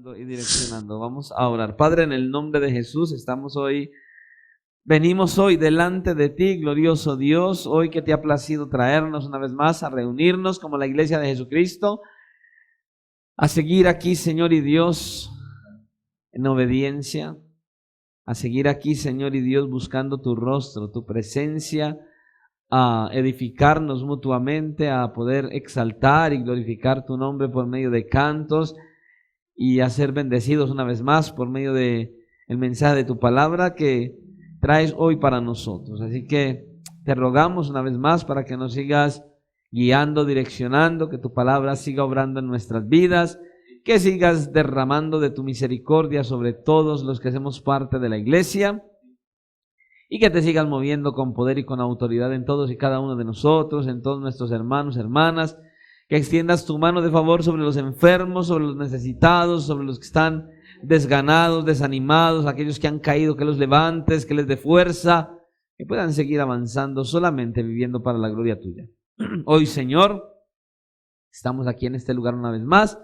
guiando y direccionando. Vamos a orar. Padre, en el nombre de Jesús, venimos hoy delante de ti, glorioso Dios, hoy que te ha placido traernos una vez más a reunirnos como la iglesia de Jesucristo, a seguir aquí, Señor y Dios, en obediencia, a seguir aquí, Señor y Dios, buscando tu rostro, tu presencia, a edificarnos mutuamente, a poder exaltar y glorificar tu nombre por medio de cantos y a ser bendecidos una vez más por medio de el mensaje de tu palabra que traes hoy para nosotros. Así que te rogamos una vez más para que nos sigas guiando, direccionando, que tu palabra siga obrando en nuestras vidas, que sigas derramando de tu misericordia sobre todos los que hacemos parte de la iglesia y que te sigas moviendo con poder y con autoridad en todos y cada uno de nosotros, en todos nuestros hermanos, hermanas, que extiendas tu mano de favor sobre los enfermos, sobre los necesitados, sobre los que están desganados, desanimados, aquellos que han caído, que los levantes, que les dé fuerza, que puedan seguir avanzando solamente viviendo para la gloria tuya. Hoy, Señor, estamos aquí en este lugar una vez más,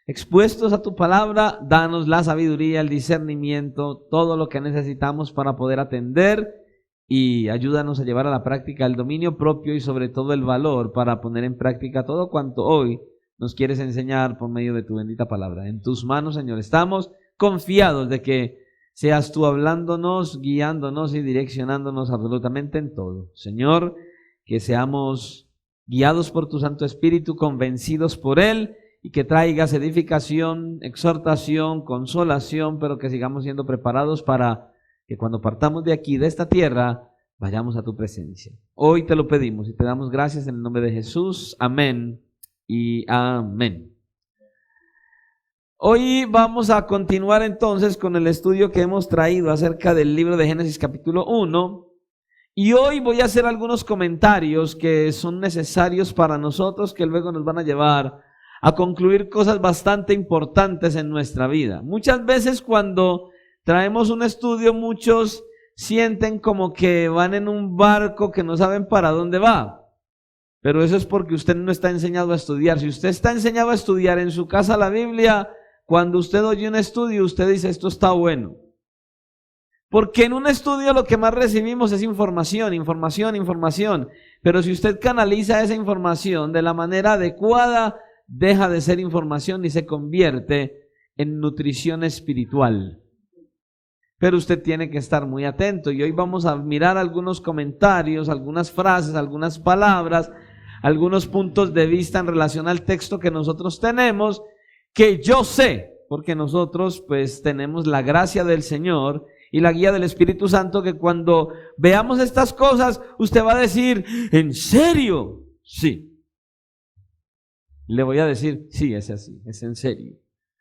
expuestos a tu palabra. Danos la sabiduría, el discernimiento, todo lo que necesitamos para poder atender y ayúdanos a llevar a la práctica el dominio propio y sobre todo el valor para poner en práctica todo cuanto hoy nos quieres enseñar por medio de tu bendita palabra. En tus manos, Señor, estamos confiados de que seas tú hablándonos, guiándonos y direccionándonos absolutamente en todo. Señor, que seamos guiados por tu Santo Espíritu, convencidos por Él, y que traigas edificación, exhortación, consolación, pero que sigamos siendo preparados para que cuando partamos de aquí, de esta tierra, vayamos a tu presencia. Hoy te lo pedimos y te damos gracias en el nombre de Jesús. Amén y amén. Hoy vamos a continuar entonces con el estudio que hemos traído acerca del libro de Génesis capítulo 1. Y hoy voy a hacer algunos comentarios que son necesarios para nosotros, que luego nos van a llevar a concluir cosas bastante importantes en nuestra vida. Muchas veces cuando traemos un estudio, muchos sienten como que van en un barco que no saben para dónde va. Pero eso es porque usted no está enseñado a estudiar. Si usted está enseñado a estudiar en su casa la Biblia, cuando usted oye un estudio, usted dice, esto está bueno. Porque en un estudio lo que más recibimos es información. Pero si usted canaliza esa información de la manera adecuada, deja de ser información y se convierte en nutrición espiritual. Pero usted tiene que estar muy atento y hoy vamos a mirar algunos comentarios, algunas frases, algunas palabras, algunos puntos de vista en relación al texto que nosotros tenemos, que yo sé, porque nosotros pues tenemos la gracia del Señor y la guía del Espíritu Santo, que cuando veamos estas cosas usted va a decir, ¿en serio? Sí. Le voy a decir, sí, es así, es en serio.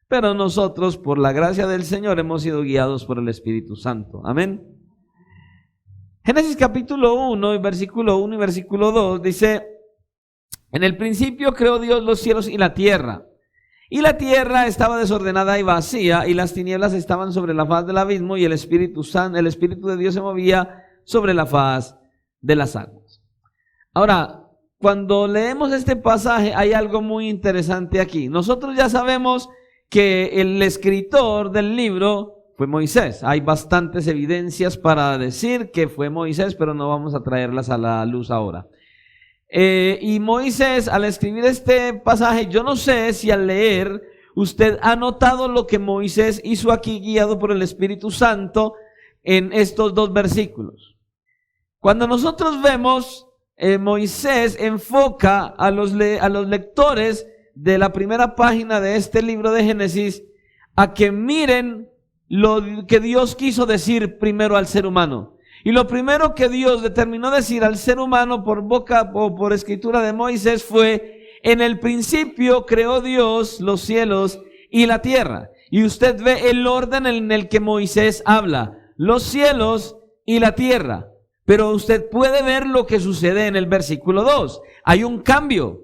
Pero nosotros, por la gracia del Señor, hemos sido guiados por el Espíritu Santo. Amén. Génesis capítulo 1, versículo 1 y versículo 2 dice, en el principio creó Dios los cielos y la tierra. Y la tierra estaba desordenada y vacía, y las tinieblas estaban sobre la faz del abismo, y el Espíritu de Dios se movía sobre la faz de las aguas. Ahora, cuando leemos este pasaje hay algo muy interesante aquí. Nosotros ya sabemos que el escritor del libro fue Moisés. Hay bastantes evidencias para decir que fue Moisés, pero no vamos a traerlas a la luz ahora. Y Moisés, al escribir este pasaje, yo no sé si al leer usted ha notado lo que Moisés hizo aquí guiado por el Espíritu Santo en estos dos versículos. Cuando nosotros vemos Moisés enfoca a los lectores de la primera página de este libro de Génesis a que miren lo que Dios quiso decir primero al ser humano. Y lo primero que Dios determinó decir al ser humano por boca o por escritura de Moisés fue, en el principio creó Dios los cielos y la tierra. Y usted ve el orden en el que Moisés habla, los cielos y la tierra. Pero usted puede ver lo que sucede en el versículo 2. Hay un cambio.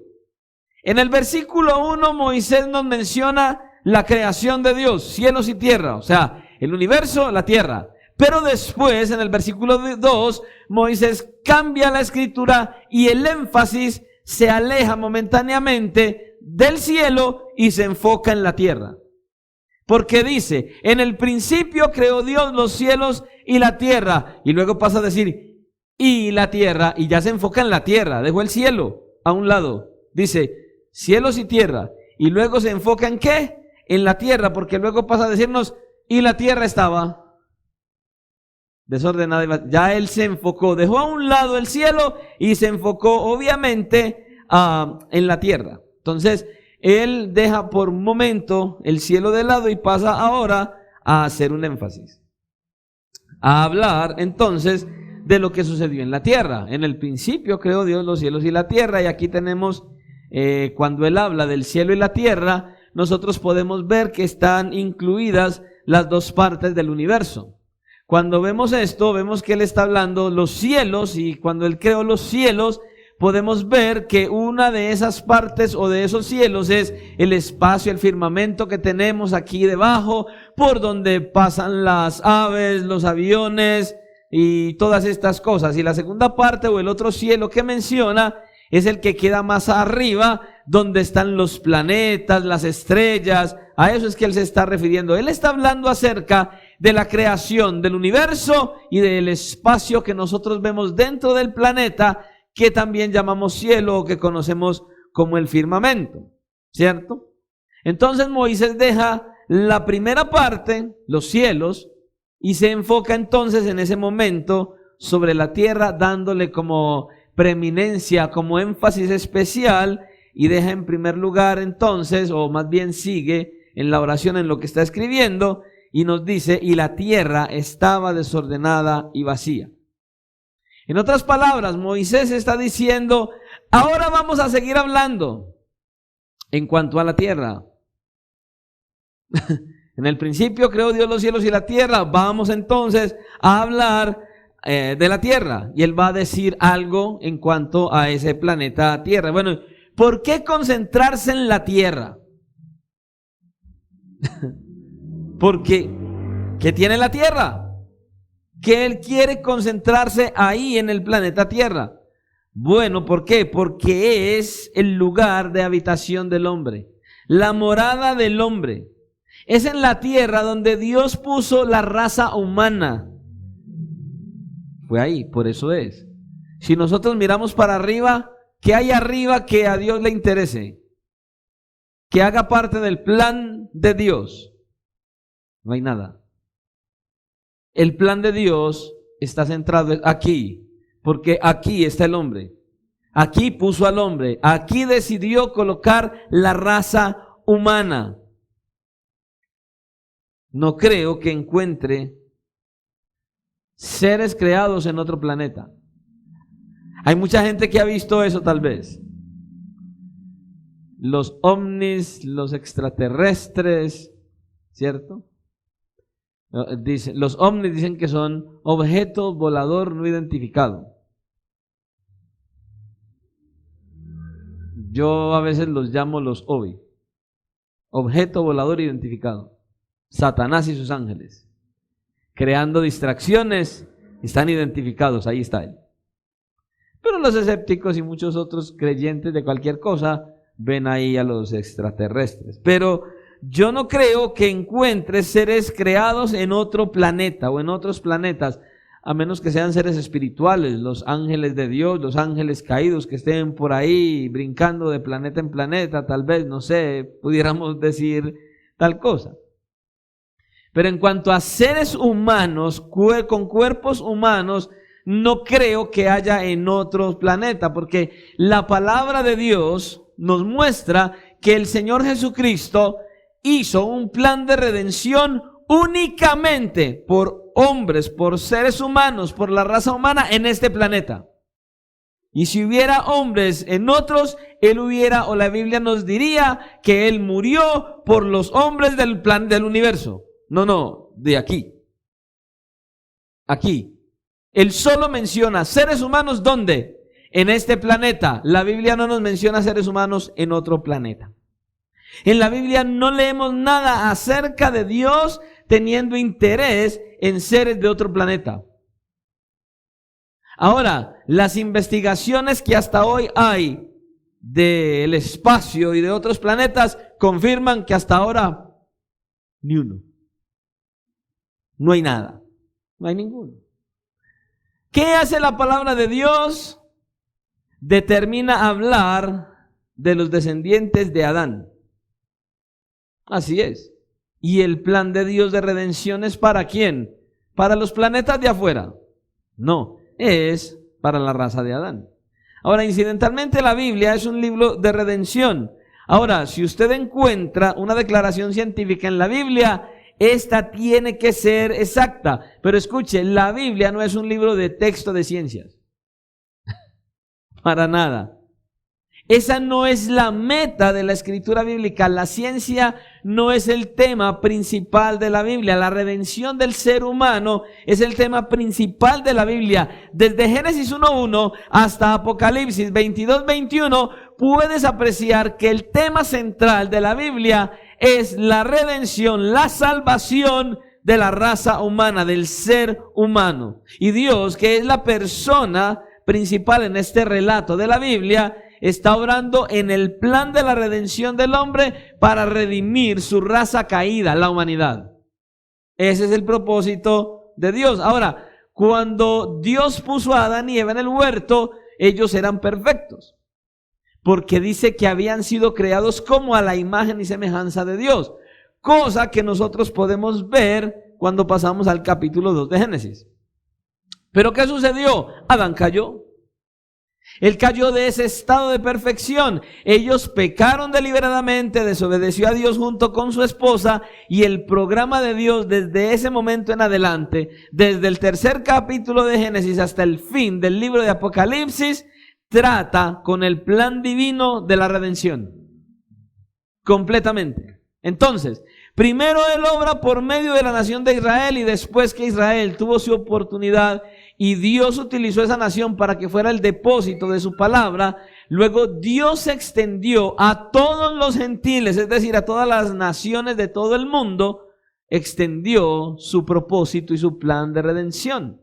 En el versículo 1 Moisés nos menciona la creación de Dios, cielos y tierra, o sea, el universo, la tierra. Pero después, en el versículo 2, Moisés cambia la escritura y el énfasis se aleja momentáneamente del cielo y se enfoca en la tierra. Porque dice, en el principio creó Dios los cielos y la tierra. Y luego pasa a decir, y la tierra, y ya se enfoca en la tierra. Dejó el cielo a un lado. Dice, cielos y tierra. Y luego se enfoca en ¿qué? En la tierra, porque luego pasa a decirnos, y la tierra estaba desordenada. Ya él se enfocó, dejó a un lado el cielo y se enfocó obviamente en la tierra. Entonces, él deja por un momento el cielo de lado y pasa ahora a hacer un énfasis, a hablar entonces de lo que sucedió en la tierra. En el principio creó Dios los cielos y la tierra, y aquí tenemos, cuando él habla del cielo y la tierra, nosotros podemos ver que están incluidas las dos partes del universo. Cuando vemos esto, vemos que él está hablando los cielos, y cuando él creó los cielos, podemos ver que una de esas partes o de esos cielos es el espacio, el firmamento que tenemos aquí debajo, por donde pasan las aves, los aviones y todas estas cosas. Y la segunda parte o el otro cielo que menciona es el que queda más arriba, donde están los planetas, las estrellas. A eso es que él se está refiriendo. Él está hablando acerca de la creación del universo y del espacio que nosotros vemos dentro del planeta, que también llamamos cielo o que conocemos como el firmamento, ¿cierto? Entonces Moisés deja la primera parte, los cielos, y se enfoca entonces en ese momento sobre la tierra, dándole como preeminencia, como énfasis especial, y deja en primer lugar entonces, o más bien sigue en la oración en lo que está escribiendo, y nos dice, y la tierra estaba desordenada y vacía. En otras palabras, Moisés está diciendo, ahora vamos a seguir hablando en cuanto a la tierra. En el principio creó Dios los cielos y la tierra. Vamos entonces a hablar de la tierra. Y él va a decir algo en cuanto a ese planeta Tierra. Bueno, ¿por qué concentrarse en la tierra? Porque, ¿qué tiene la tierra? Que él quiere concentrarse ahí en el planeta Tierra. Bueno, ¿por qué? Porque es el lugar de habitación del hombre, la morada del hombre. Es en la tierra donde Dios puso la raza humana. Fue ahí, por eso es. Si nosotros miramos para arriba, ¿qué hay arriba que a Dios le interese? Que haga parte del plan de Dios. No hay nada. El plan de Dios está centrado aquí, porque aquí está el hombre. Aquí puso al hombre. Aquí decidió colocar la raza humana. No creo que encuentre seres creados en otro planeta. Hay mucha gente que ha visto eso tal vez. Los ovnis, los extraterrestres, ¿cierto? Los ovnis dicen que son objetos volador no identificado. Yo a veces los llamo los OVI, objeto volador identificado. Satanás y sus ángeles, creando distracciones, están identificados, ahí está él. Pero los escépticos y muchos otros creyentes de cualquier cosa ven ahí a los extraterrestres. Pero yo no creo que encuentre seres creados en otro planeta o en otros planetas, a menos que sean seres espirituales, los ángeles de Dios, los ángeles caídos que estén por ahí brincando de planeta en planeta, tal vez, no sé, pudiéramos decir tal cosa. Pero en cuanto a seres humanos, con cuerpos humanos, no creo que haya en otro planeta, porque la palabra de Dios nos muestra que el Señor Jesucristo hizo un plan de redención únicamente por hombres, por seres humanos, por la raza humana en este planeta. Y si hubiera hombres en otros, Él hubiera, o la Biblia nos diría, que Él murió por los hombres del plan del universo. No, de aquí. Aquí. Él solo menciona seres humanos, ¿dónde? En este planeta. La Biblia no nos menciona seres humanos en otro planeta. En la Biblia no leemos nada acerca de Dios teniendo interés en seres de otro planeta. Ahora, las investigaciones que hasta hoy hay del espacio y de otros planetas confirman que hasta ahora Ni uno. No hay nada. No hay ninguno. ¿Qué hace la palabra de Dios? Determina hablar de los descendientes de Adán. Así es. ¿Y el plan de Dios de redención es para quién? ¿Para los planetas de afuera? No, es para la raza de Adán. Ahora, incidentalmente, la Biblia es un libro de redención. Ahora, si usted encuentra una declaración científica en la Biblia, esta tiene que ser exacta. Pero escuche, la Biblia no es un libro de texto de ciencias. Para nada. Esa no es la meta de la escritura bíblica. La ciencia no es el tema principal de la Biblia. La redención del ser humano es el tema principal de la Biblia. Desde Génesis 1:1 hasta Apocalipsis 22:21 puedes apreciar que el tema central de la Biblia es la redención, la salvación de la raza humana, del ser humano. Y Dios, que es la persona principal en este relato de la Biblia, está obrando en el plan de la redención del hombre para redimir su raza caída, la humanidad. Ese es el propósito de Dios. Ahora, cuando Dios puso a Adán y Eva en el huerto, ellos eran perfectos, porque dice que habían sido creados como a la imagen y semejanza de Dios, cosa que nosotros podemos ver cuando pasamos al capítulo 2 de Génesis. ¿Pero qué sucedió? Adán cayó. Él cayó de ese estado de perfección. Ellos pecaron deliberadamente, desobedeció a Dios junto con su esposa, y el programa de Dios desde ese momento en adelante, desde el tercer capítulo de Génesis hasta el fin del libro de Apocalipsis, trata con el plan divino de la redención. Completamente. Entonces, primero Él obra por medio de la nación de Israel, y después que Israel tuvo su oportunidad y Dios utilizó esa nación para que fuera el depósito de su palabra, luego Dios extendió a todos los gentiles, es decir, a todas las naciones de todo el mundo, extendió su propósito y su plan de redención.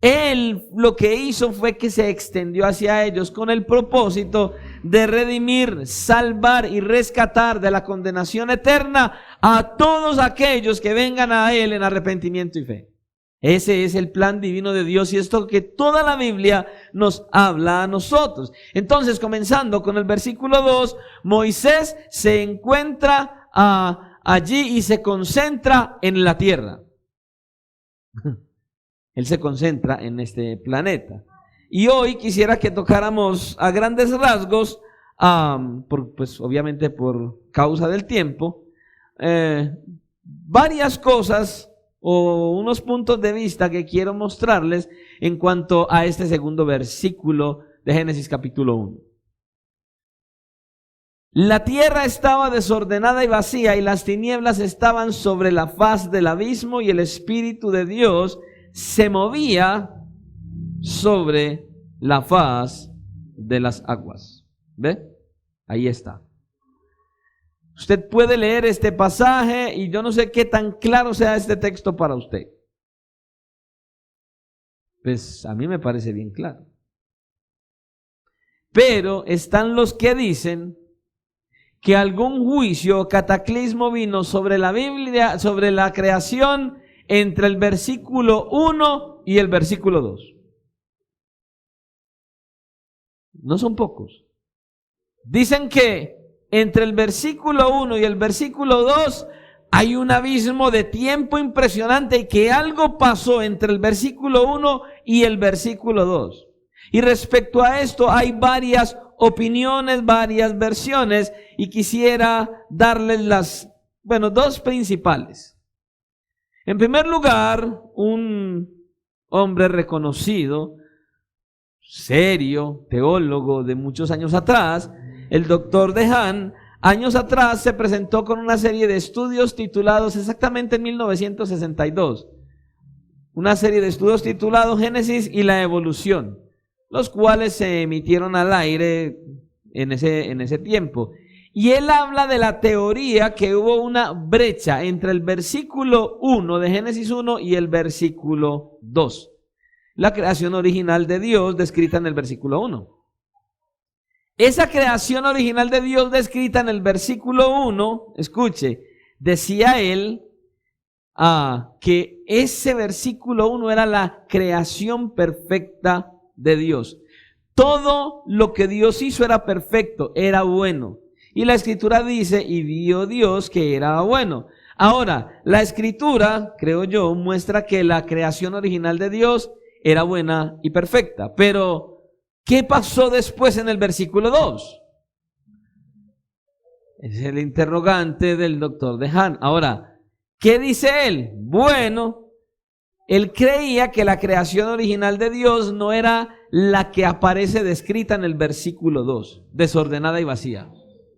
Él lo que hizo fue que se extendió hacia ellos con el propósito de redimir, salvar y rescatar de la condenación eterna a todos aquellos que vengan a Él en arrepentimiento y fe. Ese es el plan divino de Dios, y esto que toda la Biblia nos habla a nosotros. Entonces, comenzando con el versículo 2, Moisés se encuentra allí y se concentra en la tierra. Él se concentra en este planeta. Y hoy quisiera que tocáramos a grandes rasgos, pues obviamente por causa del tiempo, varias cosas o unos puntos de vista que quiero mostrarles en cuanto a este segundo versículo de Génesis capítulo 1. La tierra estaba desordenada y vacía, y las tinieblas estaban sobre la faz del abismo, y el Espíritu de Dios se movía sobre la faz de las aguas. ¿Ve? Ahí está. Usted puede leer este pasaje y yo no sé qué tan claro sea este texto para usted. Pues a mí me parece bien claro. Pero están los que dicen que algún juicio o cataclismo vino sobre la Biblia, sobre la creación, entre el versículo 1 y el versículo 2. No son pocos. Dicen que entre el versículo 1 y el versículo 2 hay un abismo de tiempo impresionante, y que algo pasó entre el versículo 1 y el versículo 2. Y respecto a esto hay varias opiniones, varias versiones, y quisiera darles dos principales. En primer lugar, un hombre reconocido, serio, teólogo de muchos años atrás, el doctor Dehan, años atrás se presentó con una serie de estudios titulados exactamente en 1962. Una serie de estudios titulados Génesis y la evolución, los cuales se emitieron al aire en ese tiempo. Y él habla de la teoría que hubo una brecha entre el versículo 1 de Génesis 1 y el versículo 2. La creación original de Dios descrita en el versículo 1. Esa creación original de Dios descrita en el versículo 1, escuche, decía él que ese versículo 1 era la creación perfecta de Dios. Todo lo que Dios hizo era perfecto, era bueno. Y la Escritura dice, y vio Dios que era bueno. Ahora, la Escritura, creo yo, muestra que la creación original de Dios era buena y perfecta. Pero, ¿qué pasó después en el versículo 2? Es el interrogante del doctor Dehan. Ahora, ¿qué dice él? Bueno, él creía que la creación original de Dios no era la que aparece descrita en el versículo 2, desordenada y vacía.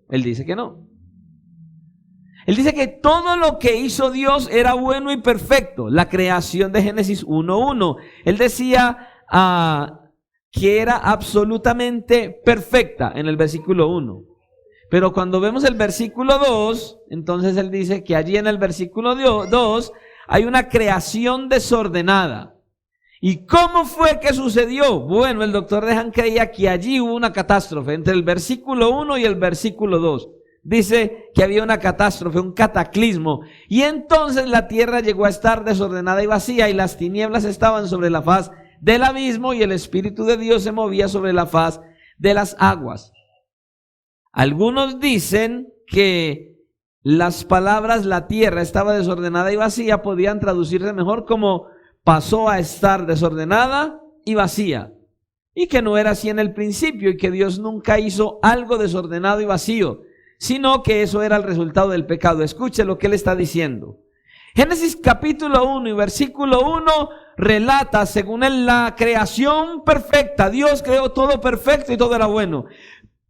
Él dice que no. Él dice que todo lo que hizo Dios era bueno y perfecto. La creación de Génesis 1:1. Él decía que era absolutamente perfecta en el versículo 1. Pero cuando vemos el versículo 2, entonces él dice que allí en el versículo 2 hay una creación desordenada. ¿Y cómo fue que sucedió? Bueno, el doctor Dehan creía que allí hubo una catástrofe entre el versículo 1 y el versículo 2. Dice que había una catástrofe, un cataclismo. Y entonces la tierra llegó a estar desordenada y vacía y las tinieblas estaban sobre la faz del abismo y el Espíritu de Dios se movía sobre la faz de las aguas. Algunos dicen que las palabras la tierra estaba desordenada y vacía podían traducirse mejor como pasó a estar desordenada y vacía. Y que no era así en el principio y que Dios nunca hizo algo desordenado y vacío, sino que eso era el resultado del pecado. Escuche lo que él está diciendo. Génesis capítulo 1 y versículo 1 relata, según él, la creación perfecta. Dios creó todo perfecto y todo era bueno.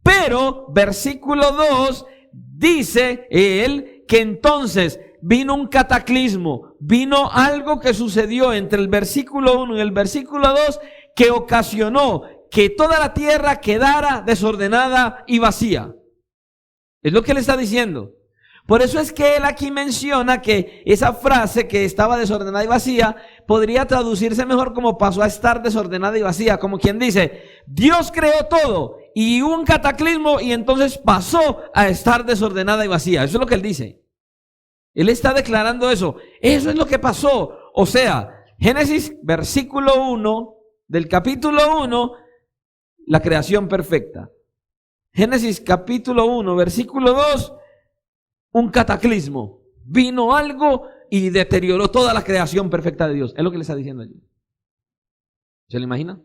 Pero versículo 2 dice él que entonces vino un cataclismo, vino algo que sucedió entre el versículo 1 y el versículo 2 que ocasionó que toda la tierra quedara desordenada y vacía. Es lo que él está diciendo. Por eso es que él aquí menciona que esa frase que estaba desordenada y vacía podría traducirse mejor como pasó a estar desordenada y vacía, como quien dice, Dios creó todo y hubo un cataclismo y entonces pasó a estar desordenada y vacía. Eso es lo que él dice. Él está declarando eso. Eso es lo que pasó. O sea, Génesis versículo 1 del capítulo 1, la creación perfecta. Génesis capítulo 1, versículo 2, un cataclismo. Vino algo y deterioró toda la creación perfecta de Dios. Es lo que le está diciendo allí. ¿Se lo imagina?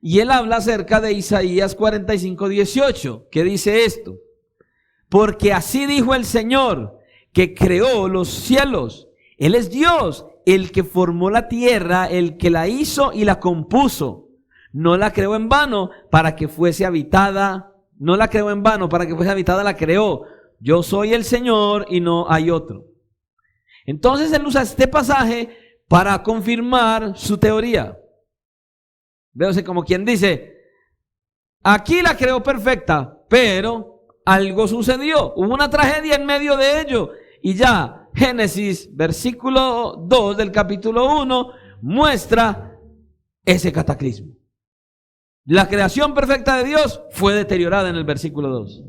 Y él habla acerca de Isaías 45:18, que dice esto. Porque así dijo el Señor, que creó los cielos. Él es Dios, el que formó la tierra, el que la hizo y la compuso. No la creó en vano para que fuese habitada. No la creó en vano para que fuese habitada, la creó. Yo soy el Señor y no hay otro. Entonces él usa este pasaje para confirmar su teoría. Véase como quien dice, aquí la creó perfecta, pero algo sucedió. Hubo una tragedia en medio de ello. Y ya Génesis, versículo 2 del capítulo 1, muestra ese cataclismo. La creación perfecta de Dios fue deteriorada en el versículo 2.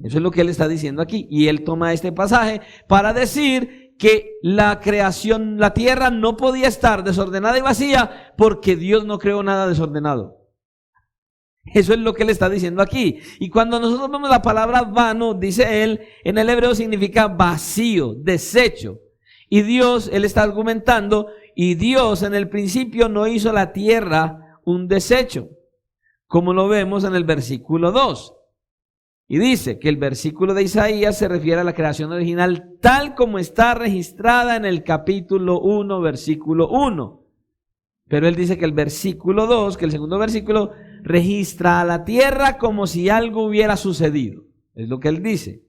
Eso es lo que él está diciendo aquí. Y él toma este pasaje para decir que la creación, la tierra no podía estar desordenada y vacía porque Dios no creó nada desordenado. Eso es lo que él está diciendo aquí. Y cuando nosotros vemos la palabra vano, dice él, en el hebreo significa vacío, desecho. Y Dios, él está argumentando, y Dios en el principio no hizo la tierra un desecho, como lo vemos en el versículo 2. Y dice que el versículo de Isaías se refiere a la creación original tal como está registrada en el capítulo 1, versículo 1. Pero él dice que el versículo 2, que el segundo versículo, registra a la tierra como si algo hubiera sucedido. Es lo que él dice.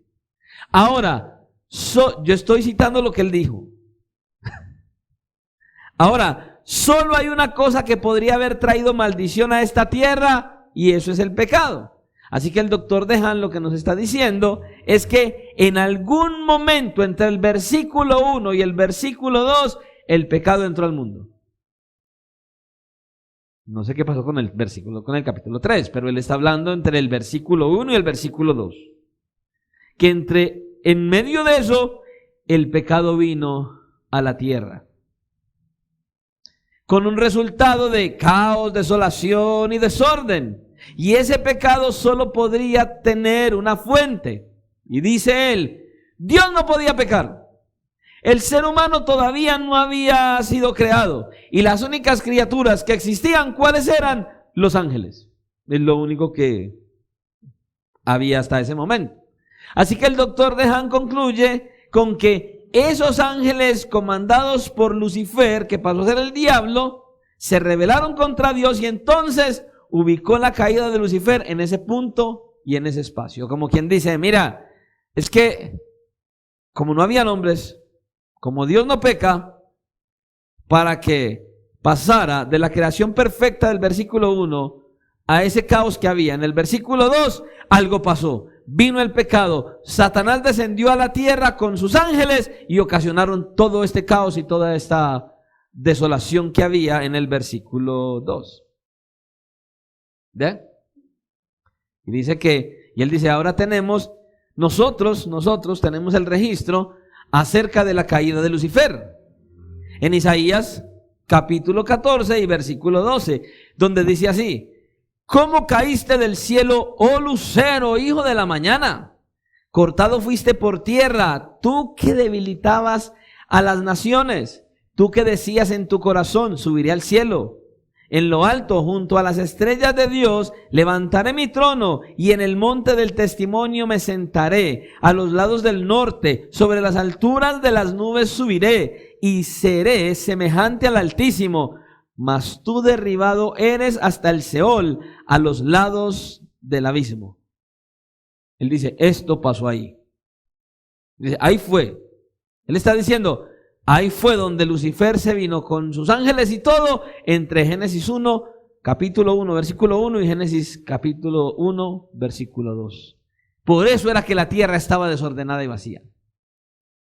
Ahora, yo estoy citando lo que él dijo. Ahora, solo hay una cosa que podría haber traído maldición a esta tierra y eso es el pecado. Así que el doctor Dehan lo que nos está diciendo es que en algún momento entre el versículo 1 y el versículo 2, el pecado entró al mundo. No sé qué pasó con el capítulo 3, pero él está hablando entre el versículo 1 y el versículo 2. Que entre en medio de eso, el pecado vino a la tierra, con un resultado de caos, desolación y desorden. Y ese pecado solo podría tener una fuente. Y dice él, Dios no podía pecar. El ser humano todavía no había sido creado. Y las únicas criaturas que existían, ¿cuáles eran? Los ángeles. Es lo único que había hasta ese momento. Así que el doctor Dehan concluye con que esos ángeles comandados por Lucifer, que pasó a ser el diablo, se rebelaron contra Dios y entonces ubicó la caída de Lucifer en ese punto y en ese espacio. Como quien dice, mira, es que como no habían hombres, como Dios no peca, para que pasara de la creación perfecta del versículo 1 a ese caos que había en el versículo 2, algo pasó. Vino el pecado, Satanás descendió a la tierra con sus ángeles y ocasionaron todo este caos y toda esta desolación que había en el versículo 2. ¿Ve? Y dice que, y él dice, ahora tenemos, nosotros tenemos el registro acerca de la caída de Lucifer. En Isaías capítulo 14 y versículo 12, donde dice así, ¿cómo caíste del cielo, oh lucero, hijo de la mañana? Cortado fuiste por tierra, tú que debilitabas a las naciones, tú que decías en tu corazón, subiré al cielo. En lo alto, junto a las estrellas de Dios, levantaré mi trono y en el monte del testimonio me sentaré. A los lados del norte, sobre las alturas de las nubes subiré y seré semejante al Altísimo. Mas tú derribado eres hasta el Seol, a los lados del abismo. Él dice, esto pasó ahí. Dice, ahí fue. Él está diciendo, ahí fue donde Lucifer se vino con sus ángeles y todo, entre Génesis 1, capítulo 1, versículo 1 y Génesis capítulo 1, versículo 2. Por eso era que la tierra estaba desordenada y vacía.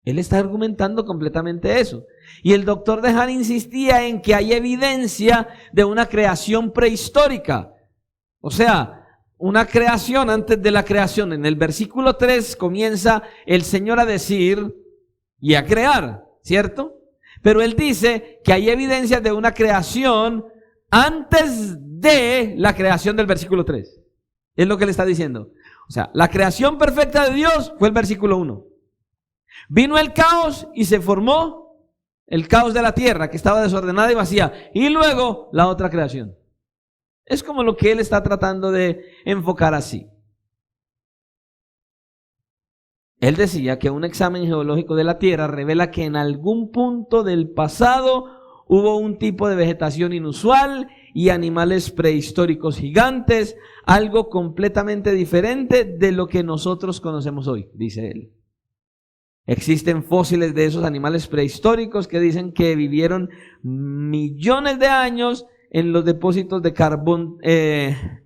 Él está argumentando completamente eso. Y el doctor Dehan insistía en que hay evidencia de una creación prehistórica. O sea, una creación antes de la creación. En el versículo 3 comienza el Señor a decir y a crear, ¿cierto? Pero él dice que hay evidencia de una creación antes de la creación del versículo 3. Es lo que le está diciendo. O sea, la creación perfecta de Dios fue el versículo 1. Vino el caos y se formó el caos de la tierra que estaba desordenada y vacía. Y luego la otra creación. Es como lo que él está tratando de enfocar así. Él decía que un examen geológico de la tierra revela que en algún punto del pasado hubo un tipo de vegetación inusual y animales prehistóricos gigantes, algo completamente diferente de lo que nosotros conocemos hoy, dice él. Existen fósiles de esos animales prehistóricos que dicen que vivieron millones de años. En los depósitos de carbón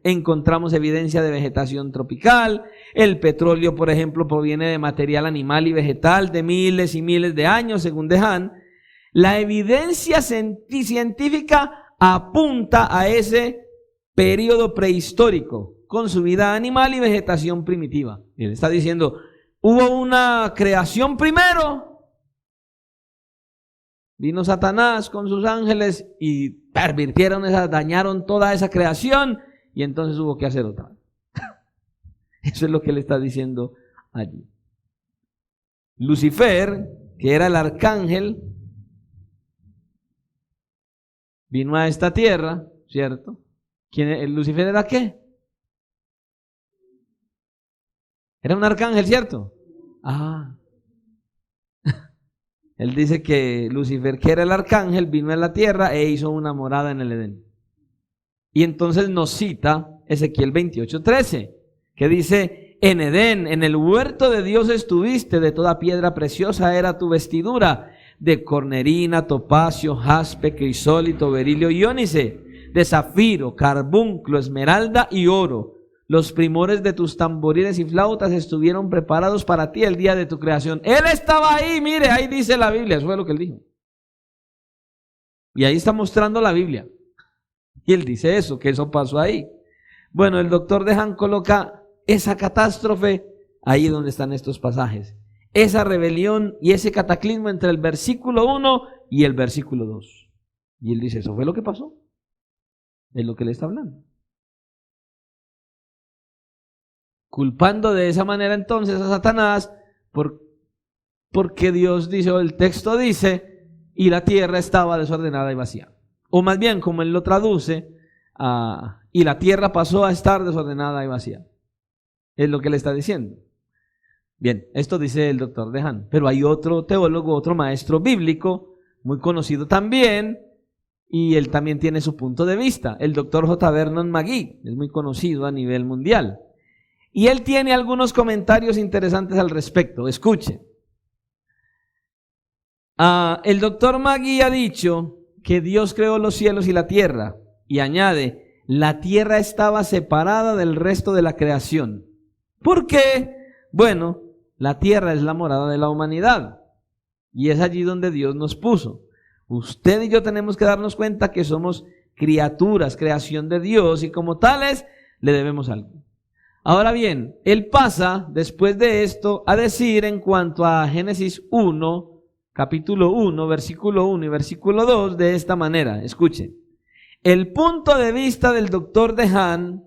encontramos evidencia de vegetación tropical. El petróleo, por ejemplo, proviene de material animal y vegetal de miles y miles de años, según Dehan. La evidencia científica apunta a ese periodo prehistórico con su vida animal y vegetación primitiva. Él está diciendo, hubo una creación primero, vino Satanás con sus ángeles y pervirtieron dañaron toda esa creación y entonces hubo que hacer otra. Eso es lo que él está diciendo allí. Lucifer, que era el arcángel, vino a esta tierra, ¿cierto? ¿Lucifer era qué? Era un arcángel, ¿cierto? Él dice que Lucifer, que era el arcángel, vino a la tierra e hizo una morada en el Edén. Y entonces nos cita Ezequiel 28:13, que dice, en Edén, en el huerto de Dios estuviste, de toda piedra preciosa era tu vestidura, de cornerina, topacio, jaspe, crisólito, berilio y ónice, de zafiro, carbunclo, esmeralda y oro. Los primores de tus tamborines y flautas estuvieron preparados para ti el día de tu creación. Él estaba ahí, mire, ahí dice la Biblia, eso fue lo que él dijo. Y ahí está mostrando la Biblia. Y él dice eso, que eso pasó ahí. Bueno, el doctor Dehan coloca esa catástrofe ahí donde están estos pasajes. esa rebelión y ese cataclismo entre el versículo 1 y el versículo 2. Y él dice, eso fue lo que pasó. Es lo que le está hablando. Culpando de esa manera entonces a Satanás porque Dios dice, o el texto dice, y la tierra estaba desordenada y vacía. O más bien, como él lo traduce, y la tierra pasó a estar desordenada y vacía. Es lo que le está diciendo. Bien, esto dice el doctor Dehan, pero hay otro teólogo, otro maestro bíblico, muy conocido también, y él también tiene su punto de vista, el doctor J. Vernon McGee, es muy conocido a nivel mundial. Y él tiene algunos comentarios interesantes al respecto. Escuche. El doctor McGee ha dicho que Dios creó los cielos y la tierra, y añade, la tierra estaba separada del resto de la creación. ¿Por qué? Bueno, la tierra es la morada de la humanidad, y es allí donde Dios nos puso. Usted y yo tenemos que darnos cuenta que somos criaturas, creación de Dios, y como tales le debemos algo. Ahora bien, él pasa después de esto a decir en cuanto a Génesis 1, capítulo 1, versículo 1 y versículo 2 de esta manera. Escuche, el punto de vista del doctor Dehan,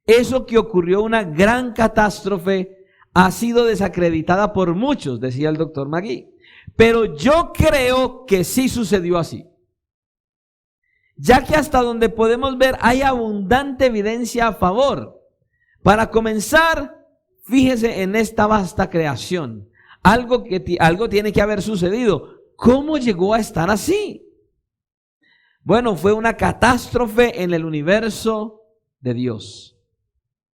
eso que ocurrió una gran catástrofe, ha sido desacreditada por muchos, decía el doctor McGee. Pero yo creo que sí sucedió así. Ya que hasta donde podemos ver hay abundante evidencia a favor. Para comenzar, fíjese en esta vasta creación. Algo tiene que haber sucedido. ¿Cómo llegó a estar así? Bueno, fue una catástrofe en el universo de Dios.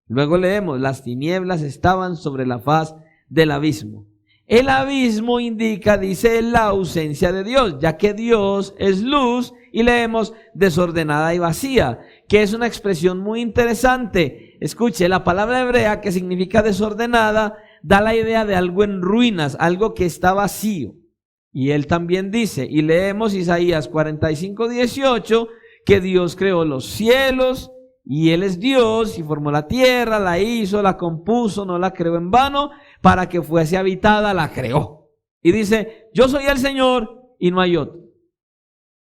Luego leemos, las tinieblas estaban sobre la faz del abismo. El abismo indica, dice, la ausencia de Dios, ya que Dios es luz, y leemos desordenada y vacía, que es una expresión muy interesante. Escuche, la palabra hebrea que significa desordenada da la idea de algo en ruinas, algo que está vacío. Y él también dice, y leemos Isaías 45:18, que Dios creó los cielos, y Él es Dios, y formó la tierra, la hizo, la compuso, no la creó en vano, para que fuese habitada, la creó. Y dice, yo soy el Señor, y no hay otro.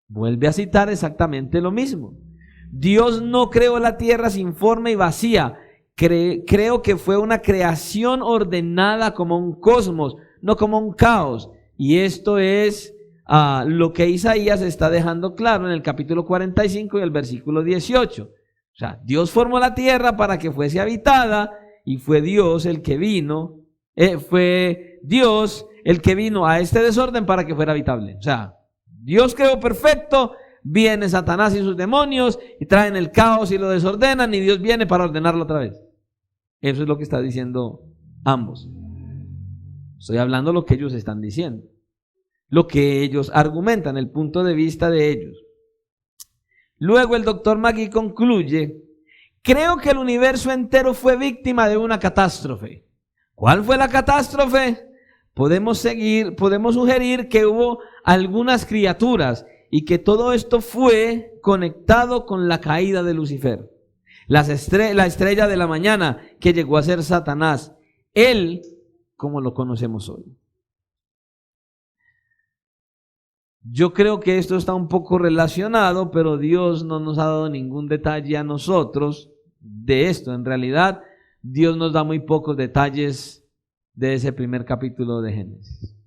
Vuelve a citar exactamente lo mismo. Dios no creó la tierra sin forma y vacía. Creo que fue una creación ordenada como un cosmos, no como un caos. Y esto es lo que Isaías está dejando claro en el capítulo 45 y el versículo 18. O sea, Dios formó la tierra para que fuese habitada, y fue Dios el que vino, a este desorden para que fuera habitable. O sea, Dios creó perfecto, viene Satanás y sus demonios y traen el caos y lo desordenan, y Dios viene para ordenarlo otra vez. Eso es lo que está diciendo ambos. Estoy hablando lo que ellos están diciendo, lo que ellos argumentan, el punto de vista de ellos. Luego el doctor McGee concluye, creo que el universo entero fue víctima de una catástrofe. ¿Cuál fue la catástrofe? Podemos sugerir que hubo algunas criaturas y que todo esto fue conectado con la caída de Lucifer. La estrella de la mañana que llegó a ser Satanás. Él, como lo conocemos hoy. Yo creo que esto está un poco relacionado, pero Dios no nos ha dado ningún detalle a nosotros de esto. En realidad, Dios nos da muy pocos detalles de ese primer capítulo de Génesis.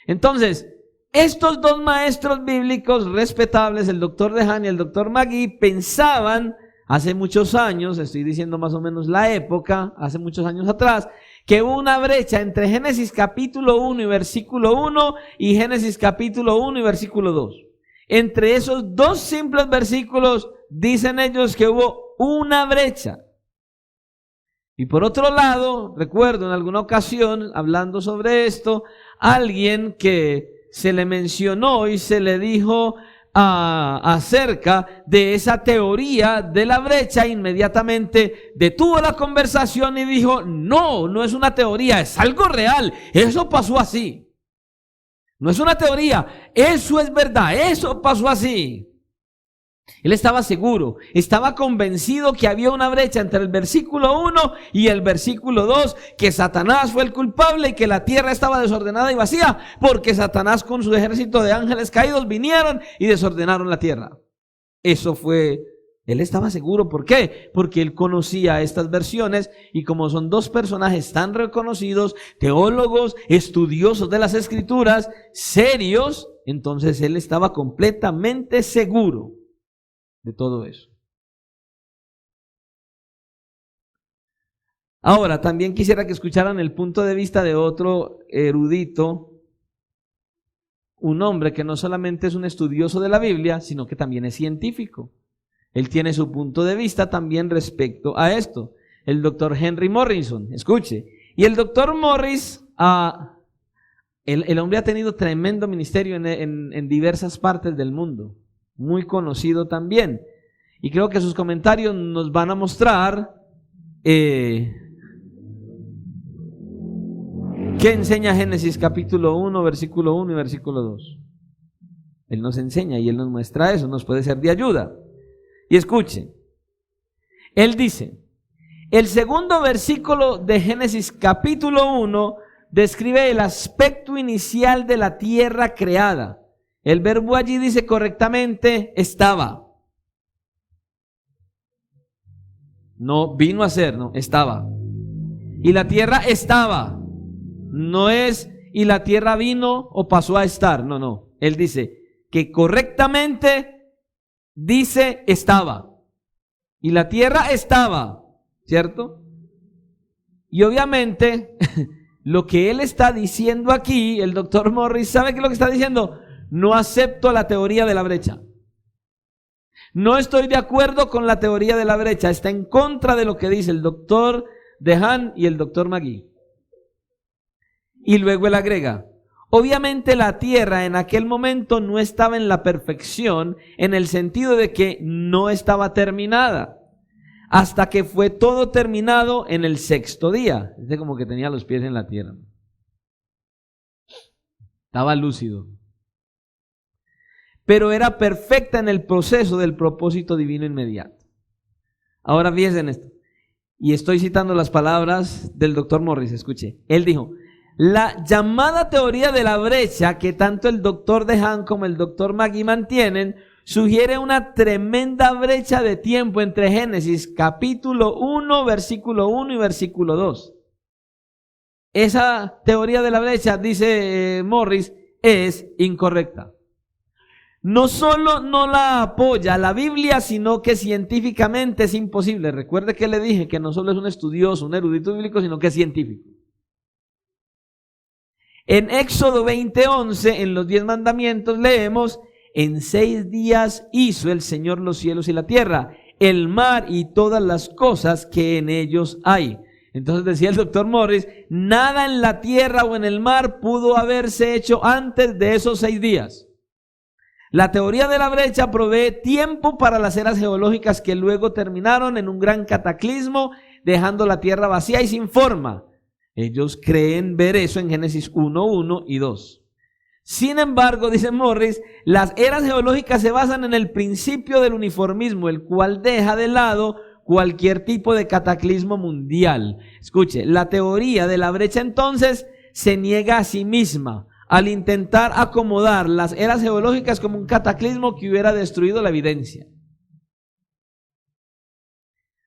Entonces, estos dos maestros bíblicos respetables, el doctor Dehan y el doctor McGee, pensaban hace muchos años, estoy diciendo más o menos la época, hace muchos años atrás, que hubo una brecha entre Génesis capítulo 1 y versículo 1 y Génesis capítulo 1 y versículo 2. Entre esos dos simples versículos dicen ellos que hubo una brecha. Y por otro lado, recuerdo en alguna ocasión, hablando sobre esto, alguien que se le mencionó y se le dijo acerca de esa teoría de la brecha, inmediatamente detuvo la conversación y dijo, no es una teoría, es algo real, eso pasó así. No es una teoría, eso es verdad, eso pasó así. Él estaba seguro, estaba convencido que había una brecha entre el versículo 1 y el versículo 2, que Satanás fue el culpable y que la tierra estaba desordenada y vacía, porque Satanás con su ejército de ángeles caídos vinieron y desordenaron la tierra. Él estaba seguro. ¿Por qué? Porque él conocía estas versiones y como son dos personajes tan reconocidos, teólogos, estudiosos de las Escrituras, serios, entonces él estaba completamente seguro de todo eso. Ahora, también quisiera que escucharan el punto de vista de otro erudito, un hombre que no solamente es un estudioso de la Biblia, sino que también es científico. Él tiene su punto de vista también respecto a esto. El doctor Henry Morrison, escuche. Y el doctor Morris, el hombre ha tenido tremendo ministerio en diversas partes del mundo, muy conocido también. Y creo que sus comentarios nos van a mostrar qué enseña Génesis capítulo 1, versículo 1 y versículo 2. Él nos enseña y él nos muestra eso, nos puede ser de ayuda. Y escuchen, él dice, el segundo versículo de Génesis capítulo 1 describe el aspecto inicial de la tierra creada. El verbo allí dice correctamente, estaba. No vino a ser, no, estaba. Y la tierra estaba. No es, y la tierra vino o pasó a estar. No, no. Él dice que correctamente dice estaba. Y la tierra estaba, ¿cierto? Y obviamente, lo que él está diciendo aquí, el doctor Morris, ¿sabe qué es lo que está diciendo? No acepto la teoría de la brecha. No estoy de acuerdo con la teoría de la brecha. Está en contra de lo que dice el doctor Dehan y el doctor Magui. Y luego él agrega, obviamente la tierra en aquel momento no estaba en la perfección, en el sentido de que no estaba terminada, hasta que fue todo terminado en el sexto día. Es como que tenía los pies en la tierra. Estaba lúcido. Pero era perfecta en el proceso del propósito divino inmediato. Ahora fíjense en esto. Y estoy citando las palabras del doctor Morris, escuche. Él dijo, la llamada teoría de la brecha que tanto el doctor Dehan como el doctor Magui mantienen, sugiere una tremenda brecha de tiempo entre Génesis capítulo 1, versículo 1 y versículo 2. Esa teoría de la brecha, dice Morris, es incorrecta. No solo no la apoya la Biblia, sino que científicamente es imposible. Recuerde que le dije que no solo es un estudioso, un erudito bíblico, sino que es científico. En Éxodo 20:11, en los 10 mandamientos, leemos, en 6 días hizo el Señor los cielos y la tierra, el mar y todas las cosas que en ellos hay. Entonces decía el doctor Morris, nada en la tierra o en el mar pudo haberse hecho antes de esos 6 días. La teoría de la brecha provee tiempo para las eras geológicas que luego terminaron en un gran cataclismo, dejando la tierra vacía y sin forma. Ellos creen ver eso en Génesis 1:1 y 2. Sin embargo, dice Morris, las eras geológicas se basan en el principio del uniformismo, el cual deja de lado cualquier tipo de cataclismo mundial. Escuche, la teoría de la brecha entonces se niega a sí misma al intentar acomodar las eras geológicas como un cataclismo que hubiera destruido la evidencia.